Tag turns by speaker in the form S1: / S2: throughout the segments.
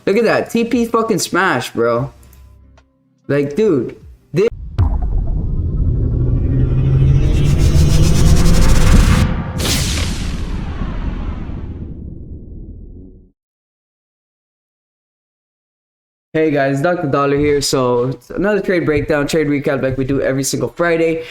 S1: Look at that. TP fucking smash, bro. Like, dude. Hey guys, Dr. Dollar here. So it's another trade breakdown, trade recap like we do every single Friday.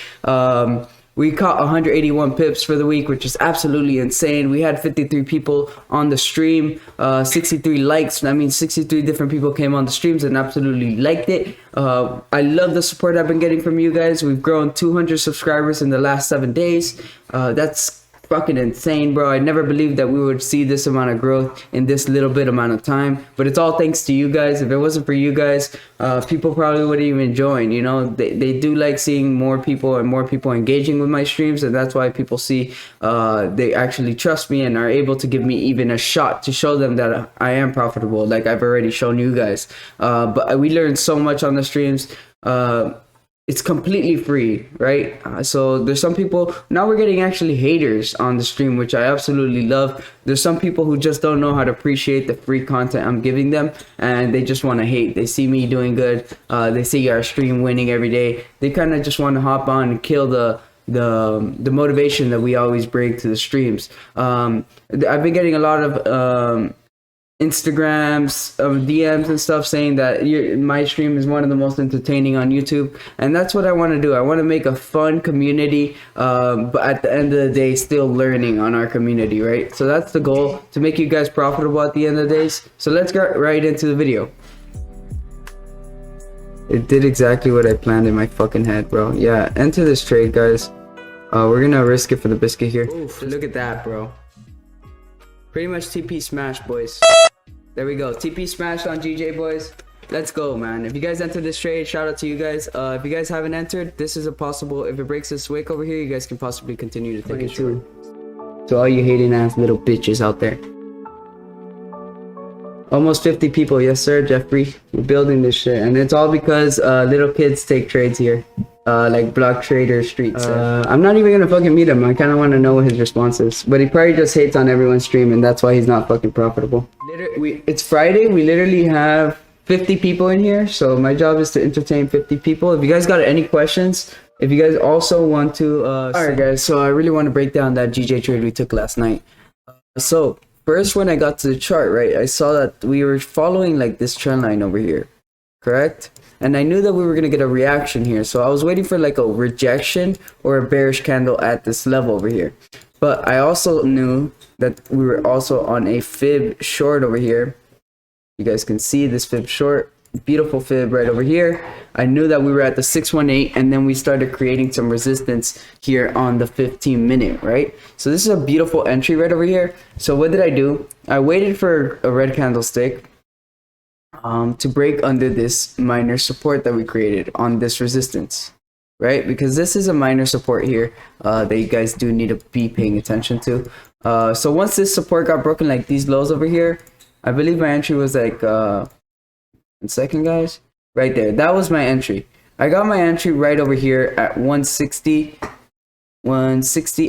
S1: We caught 181 pips for the week, which is absolutely insane. We had 53 people on the stream, 63 likes. That means 63 different people came on the streams and absolutely liked it. I love the support I've been getting from you guys. We've grown 200 subscribers in the last 7 days. That's fucking insane, bro. I never believed that we would see this amount of growth in this little bit amount of time, but it's all thanks to you guys. If it wasn't for you guys, people probably wouldn't even join. You know, they do like seeing more people and more people engaging with my streams, and that's why people see they actually trust me and are able to give me even a shot to show them that I am profitable, like I've already shown you guys. But we learned so much on the streams. It's completely free, right? So there's some people, now we're getting actually haters on the stream, which I absolutely love. There's some people who just don't know how to appreciate the free content I'm giving them, and they just want to hate. They see me doing good, they see our stream winning every day. They kind of just want to hop on and kill the motivation that we always bring to the streams. I've been getting a lot of Instagrams, DMs and stuff saying that my stream is one of the most entertaining on YouTube, and that's what I want to do. I want to make a fun community, but at the end of the day still learning on our community, right? So that's the goal, to make you guys profitable at the end of the days. So let's get right into the video. It did exactly what I planned in my fucking head, bro. Yeah, enter this trade, guys. We're gonna risk it for the biscuit here. Oof, look at that, bro. Pretty much TP smash, boys. There we go. TP smash on GJ, boys. Let's go, man. If you guys enter this trade, shout out to you guys. If you guys haven't entered, this is a possible. If it breaks this wick over here, you guys can possibly continue to take it too. So all you hating ass little bitches out there. Almost 50 people. Yes, sir, Jeffrey. We're building this shit. And it's all because little kids take trades here. Like Block Trader Streets. I'm not even gonna fucking meet him. I kind of want to know what his response is, but he probably just hates on everyone's stream, and that's why he's not fucking profitable. It's Friday. We literally have 50 people in here, so my job is to entertain 50 people. If you guys got any questions, if you guys also want to alright guys, so I really want to break down that GJ trade we took last night. So first, when I got to the chart, right, I saw that we were following like this trend line over here, correct? And I knew that we were going to get a reaction here. So I was waiting for like a rejection or a bearish candle at this level over here. But I also knew that we were also on a fib short over here. You guys can see this fib short. Beautiful fib right over here. I knew that we were at the 618, and then we started creating some resistance here on the 15-minute, right? So this is a beautiful entry right over here. So what did I do? I waited for a red candlestick to break under this minor support that we created on this resistance, right? Because this is a minor support here that you guys do need to be paying attention to. So once this support got broken, like these lows over here, I believe my entry was like 1 second, guys, right there. That was my entry. I got my entry right over here at 160.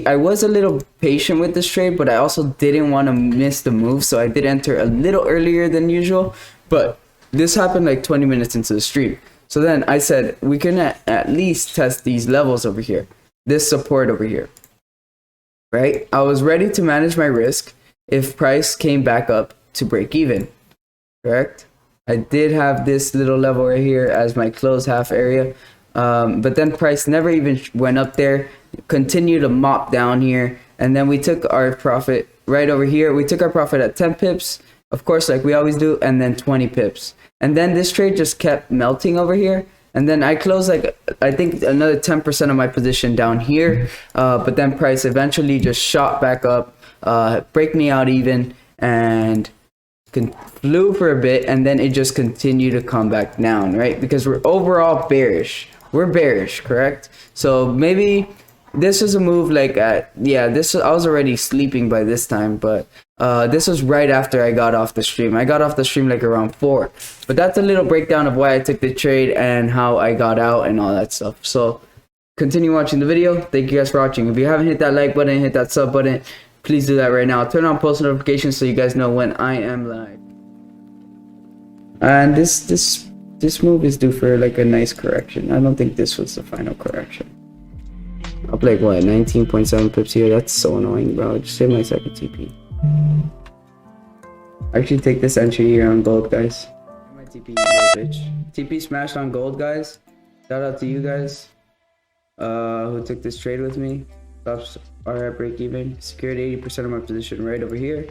S1: I was a little patient with this trade, but I also didn't want to miss the move, so I did enter a little earlier than usual. But this happened like 20 minutes into the stream. So then I said, we can at least test these levels over here. This support over here. Right? I was ready to manage my risk if price came back up to break even. Correct? I did have this little level right here as my close half area. But then price never even went up there. Continued to mop down here. And then we took our profit right over here. We took our profit at 10 pips. Of course, like we always do, and then 20 pips. And then this trade just kept melting over here. And then I closed like, I think another 10% of my position down here. But then price eventually just shot back up, break me out even, and flew for a bit. And then it just continued to come back down, right? Because we're overall bearish. We're bearish, correct? So maybe this was a move like at, yeah, this I was already sleeping by this time, but this was right after I got off the stream. I got off the stream like around 4. But that's a little breakdown of why I took the trade and how I got out and all that stuff. So continue watching the video. Thank you guys for watching. If you haven't hit that like button, hit that sub button, please do that right now. Turn on post notifications so you guys know when I am live. And this move is due for like a nice correction. I don't think this was the final correction. Up like what, 19.7 pips here? That's so annoying, bro. Just save my second TP. Actually take this entry here on gold, guys. My TP, bitch. TP smashed on gold, guys. Shout out to you guys who took this trade with me. Stops are at break even. Secured 80% of my position right over here.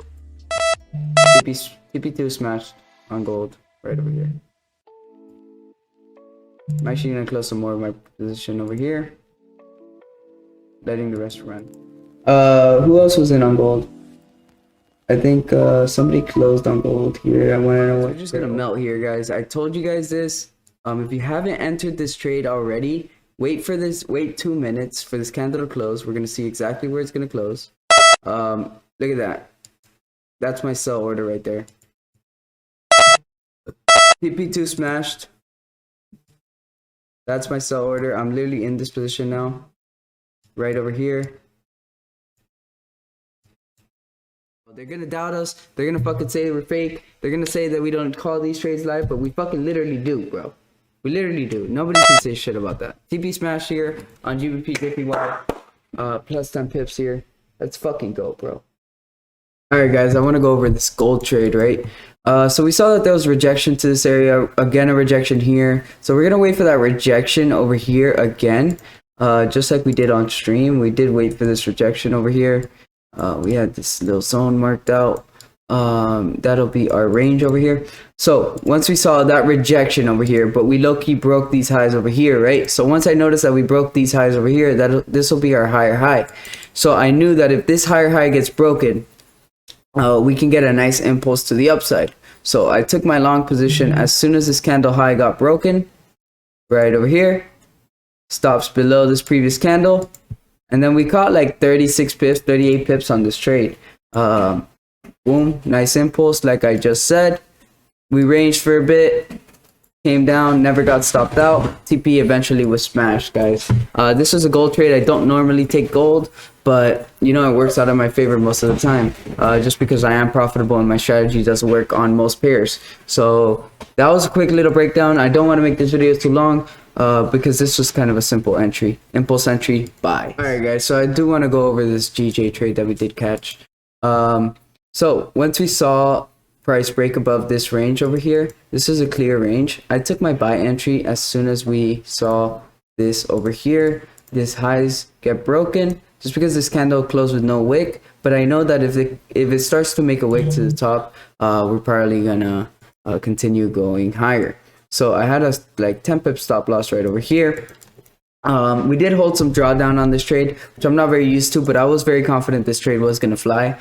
S1: TP2 smashed on gold right over here. I'm actually gonna close some more of my position over here, letting the rest run. Who else was in on gold? I think somebody closed on gold here. I want to know what. We're just gonna melt here, guys. I told you guys this. If you haven't entered this trade already, wait 2 minutes for this candle to close. We're gonna see exactly where it's gonna close. Look at that. That's my sell order right there. TP2 smashed. That's my sell order. I'm literally in this position now, right over here. They're gonna doubt us. They're gonna fucking say we're fake. They're gonna say that we don't call these trades live, but we fucking literally do, bro. We literally do. Nobody can say shit about that. TP smash here on Gbpjpy. Plus 10 pips here. Let's fucking go, bro. Alright guys, I want to go over this gold trade, right? So we saw that there was rejection to this area. Again, a rejection here. So we're gonna wait for that rejection over here again. Just like we did on stream. We did wait for this rejection over here. We had this little zone marked out. That'll be our range over here. So once we saw that rejection over here, but we low-key broke these highs over here, right? So once I noticed that we broke these highs over here, this will be our higher high. So I knew that if this higher high gets broken, we can get a nice impulse to the upside. So I took my long position as soon as this candle high got broken, right over here. Stops below this previous candle. And then we caught like 36 pips, 38 pips on this trade. Boom, nice impulse like I just said. We ranged for a bit, came down, never got stopped out. TP eventually was smashed, guys. This was a gold trade. I don't normally take gold, but you know, it works out in my favor most of the time, just because I am profitable and my strategy does work on most pairs. So that was a quick little breakdown. I don't want to make this video too long, because this was kind of a simple entry, impulse entry, buy. All right guys, so I do want to go over this GJ trade that we did catch. So once we saw price break above this range over here, this is a clear range. I took my buy entry as soon as we saw this over here. This highs get broken just because this candle closed with no wick, but I know that if it starts to make a wick to the top, we're probably gonna continue going higher. So I had a like 10 pip stop loss right over here. We did hold some drawdown on this trade, which I'm not very used to, but I was very confident this trade was gonna fly.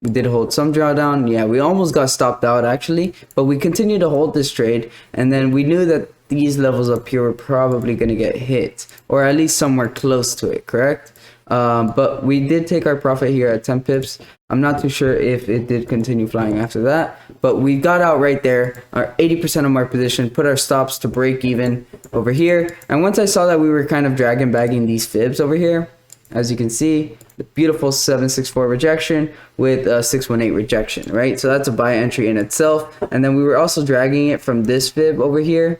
S1: We did hold some drawdown. Yeah, we almost got stopped out actually, but we continued to hold this trade, and then we knew that these levels up here were probably gonna get hit, or at least somewhere close to it, correct? But we did take our profit here at 10 pips. I'm not too sure if it did continue flying after that, but we got out right there, our 80% of our position, put our stops to break even over here. And once I saw that we were kind of dragging bagging these fibs over here, as you can see, the beautiful 764 rejection with a 618 rejection, right? So that's a buy entry in itself. And then we were also dragging it from this fib over here,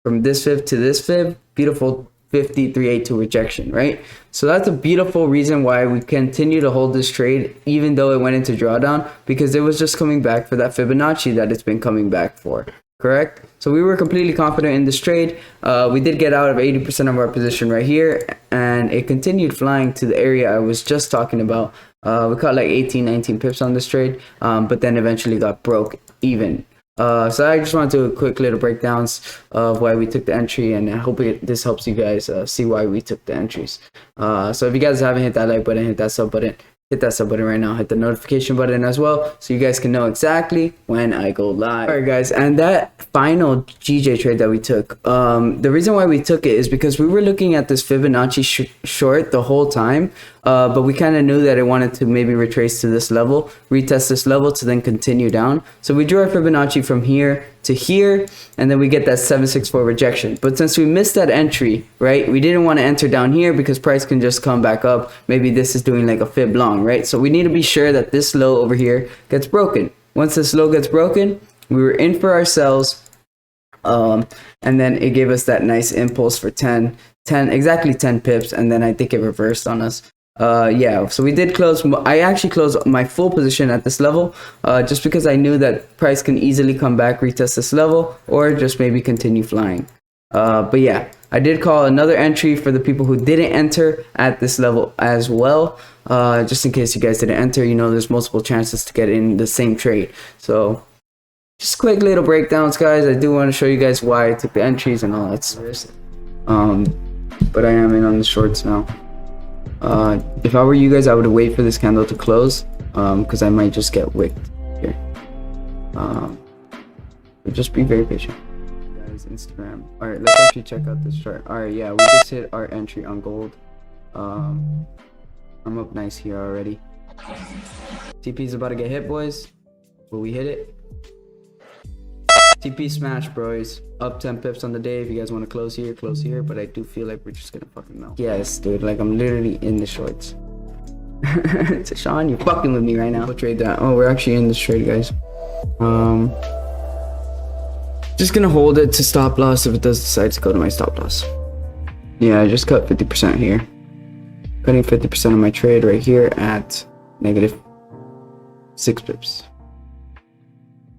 S1: from this fib to this fib, beautiful 5382 rejection, right? So that's a beautiful reason why we continue to hold this trade even though it went into drawdown, because it was just coming back for that Fibonacci that it's been coming back for, correct? So we were completely confident in this trade. We did get out of 80% of our position right here, and it continued flying to the area I was just talking about. We caught like 18-19 pips on this trade, but then eventually got broke even. So I just wanted to do a quick little breakdowns of why we took the entry, and I hope this helps you guys see why we took the entries. So if you guys haven't hit that like button, hit that sub button. Hit that sub button right now. Hit the notification button as well, so you guys can know exactly when I go live. All right, guys, and that final GJ trade that we took, the reason why we took it is because we were looking at this Fibonacci short the whole time, but we kind of knew that it wanted to maybe retrace to this level, retest this level to then continue down. So we drew our Fibonacci from here to here, and then we get that 764 rejection. But since we missed that entry, right, we didn't want to enter down here because price can just come back up. Maybe this is doing like a fib long, right? So we need to be sure that this low over here gets broken. Once this low gets broken, we were in for ourselves. And then it gave us that nice impulse for 10, exactly 10 pips, and then I think it reversed on us. Yeah, so we did close. I actually closed my full position at this level, just because I knew that price can easily come back, retest this level, or just maybe continue flying. But yeah, I did call another entry for the people who didn't enter at this level as well. Just in case you guys didn't enter, you know, there's multiple chances to get in the same trade. So just quick little breakdowns, guys. I do want to show you guys why I took the entries and all that stuff. But I am in on the shorts now. If I were you guys, I would wait for this candle to close, because I might just get wicked here. But just be very patient. Guys, Instagram. All right, let's actually check out this chart. All right, yeah, we just hit our entry on gold. I'm up nice here already. TP's about to get hit, boys. Will we hit it? TP smash, bros. Up 10 pips on the day. If you guys want to close here, but I do feel like we're just gonna fucking melt. Yes, dude, like I'm literally in the shorts. So Sean, you're fucking with me right now. We'll trade that. Oh, we're actually in this trade, guys. Just gonna hold it to stop loss if it does decide to go to my stop loss. Yeah, I just cut 50% here. Cutting 50% of my trade right here at negative 6 pips.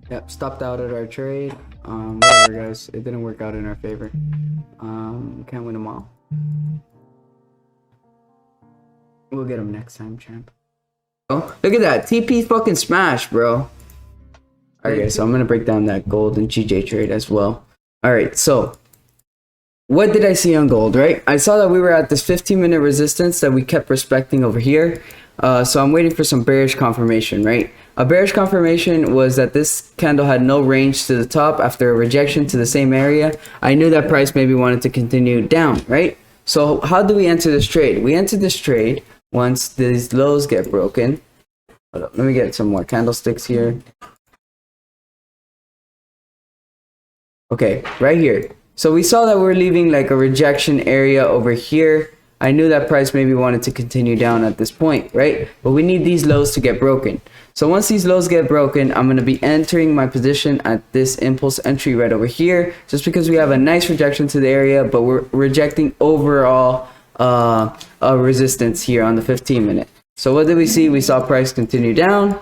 S1: Yep, stopped out at our trade. Whatever, guys. It didn't work out in our favor. Can't win them all. We'll get them next time, champ. Oh, look at that. TP fucking smash, bro. Alright, guys, so I'm gonna break down that gold and GJ trade as well. Alright, so what did I see on gold, right? I saw that we were at this 15-minute resistance that we kept respecting over here. So I'm waiting for some bearish confirmation, right? A bearish confirmation was that this candle had no range to the top after a rejection to the same area. I knew that price maybe wanted to continue down, right? So how do we enter this trade? We enter this trade once these lows get broken. Hold up, let me get some more candlesticks here. Okay, right here. So we saw that we're leaving like a rejection area over here. I knew that price maybe wanted to continue down at this point, right? But we need these lows to get broken. So once these lows get broken, I'm going to be entering my position at this impulse entry right over here, just because we have a nice rejection to the area, but we're rejecting overall a resistance here on the 15-minute. So what did we see? We saw price continue down.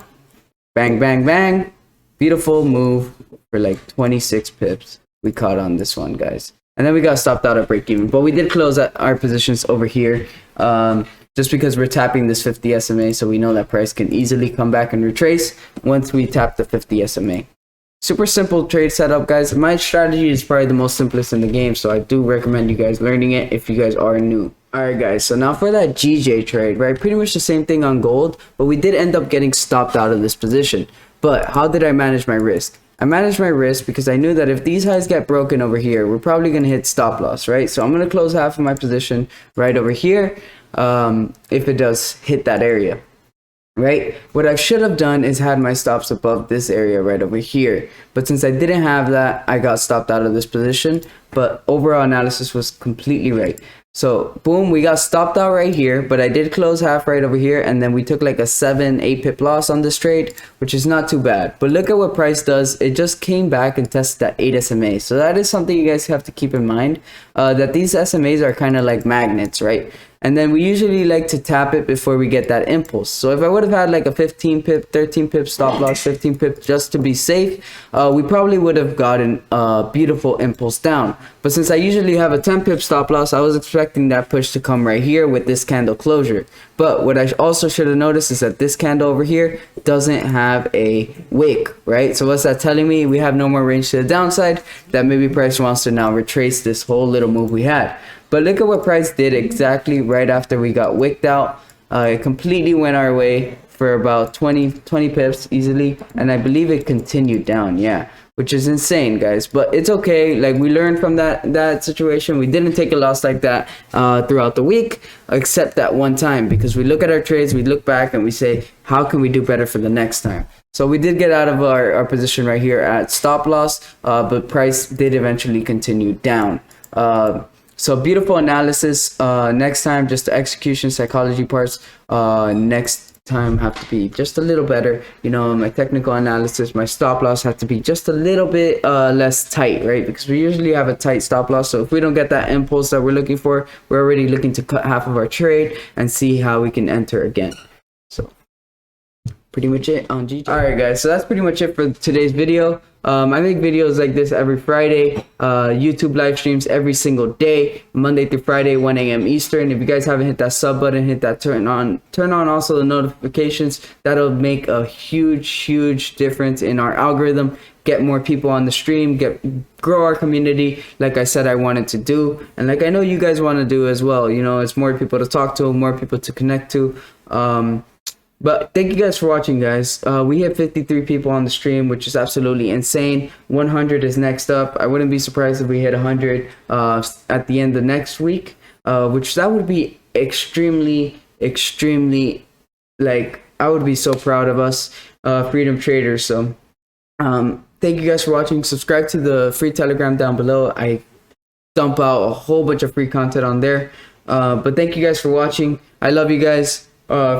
S1: Bang, bang, bang. Beautiful move for like 26 pips. We caught on this one, guys. And then we got stopped out at break even, but we did close at our positions over here, just because we're tapping this 50 SMA, so we know that price can easily come back and retrace once we tap the 50 SMA. Super simple trade setup, guys. My strategy is probably the most simplest in the game, so I do recommend you guys learning it if you guys are new. Alright, guys, so now for that GJ trade, right? Pretty much the same thing on gold, but we did end up getting stopped out of this position. But how did I manage my risk? I managed my risk because I knew that if these highs get broken over here, we're probably going to hit stop loss, right? So I'm going to close half of my position right over here if it does hit that area, right? What I should have done is had my stops above this area right over here. But since I didn't have that, I got stopped out of this position. But overall analysis was completely right. So boom, we got stopped out right here, but I did close half right over here, and then we took like a 7-8 pip loss on this trade, which is not too bad. But look at what price does. It just came back and tested that 8 SMA. So that is something you guys have to keep in mind, that these SMAs are kind of like magnets, right? And then we usually like to tap it before we get that impulse. So if I would have had like a 15 pip, 13 pip stop loss, 15 pip just to be safe, we probably would have gotten a beautiful impulse down. But since I usually have a 10 pip stop loss, I was expecting that push to come right here with this candle closure. But what I also should have noticed is that this candle over here doesn't have a wick, right? So what's that telling me? We have no more range to the downside. That maybe price wants to now retrace this whole little move we had. But look at what price did exactly right after we got wicked out. It completely went our way for about 20 pips easily, and I believe it continued down, yeah, which is insane, guys. But it's okay. Like, we learned from that situation. We didn't take a loss like that throughout the week, except that one time, because we look at our trades, we look back, and we say, how can we do better for the next time? So we did get out of our position right here at stop loss, but price did eventually continue down. So beautiful analysis. Next time, just the execution psychology parts next time have to be just a little better. You know, my technical analysis, my stop loss have to be just a little bit less tight, right? Because we usually have a tight stop loss. So if we don't get that impulse that we're looking for, we're already looking to cut half of our trade and see how we can enter again. So pretty much it on Gbpjpy. All right, guys, so that's pretty much it for today's video. I make videos like this every Friday, YouTube live streams every single day, Monday through Friday, 1 a.m. Eastern. If you guys haven't hit that sub button, hit that turn on also the notifications. That'll make a huge difference in our algorithm. Get more people on the stream, grow our community like I said I wanted to do, and like I know you guys want to do as well. You know, it's more people to talk to, more people to connect to. But thank you guys for watching, guys. We hit 53 people on the stream, which is absolutely insane. 100 is next up. I wouldn't be surprised if we hit 100 at the end of next week, which that would be extremely, like, I would be so proud of us, freedom traders. So thank you guys for watching. Subscribe to the free Telegram down below. I dump out a whole bunch of free content on there. But thank you guys for watching. I love you guys.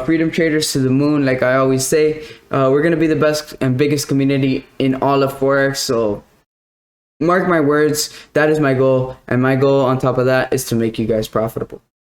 S1: Freedom traders to the moon, like I always say. We're gonna be the best and biggest community in all of Forex, so mark my words, that is my goal, and my goal on top of that is to make you guys profitable.